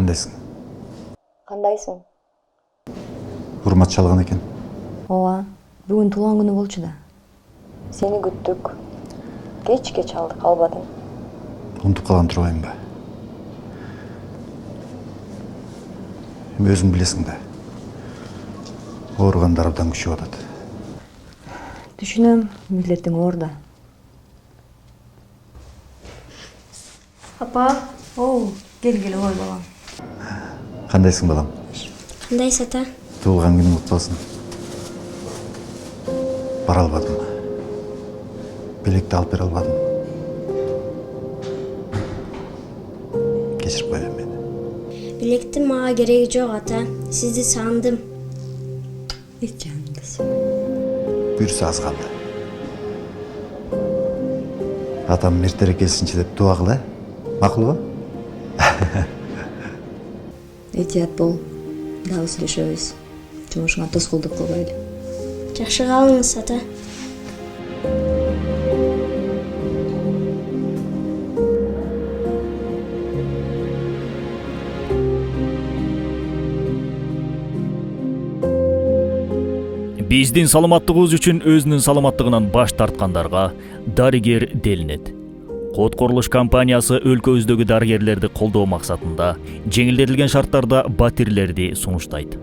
Кандайсың? Кандайсың? Урмат чалган экен. Ооба, бүгүн туулган күнү болчу да. Сени күттүк. Кечке чалдык, албадың. Унутуп калган турбаймынбы? Өзүң билесиң да. Ооругандар абдан күчүп атат. Түшүнөм, милдеттиң оорда. Апа, кел ой балам. Кандайсың балам? Кандайсыз ата? Туулган күнүң куту болсун. Бара албадым. Белекти алып бере албадым. Кечирип кой мени. Билектин мага кереги жок ата. Сизди сагындым. Буюрса аз калды. Атам эртерээк келсинчи деп дуа кыл, макулбу? Этият бол. Дагы сүйлөшөбүз. Жумушуңа тоскоолдук кылбайлы. Жакшы калыңыз ата. Биздин саламаттыгыбыз үчүн өзүнүн саламаттыгынан баш тарткандарга дарыгер делинет. Код курулуш компаниясы өлкөбүздөгү дарыгерлерди колдоо максатында жеңилдетилген шарттарда батирлерди сунуштайт.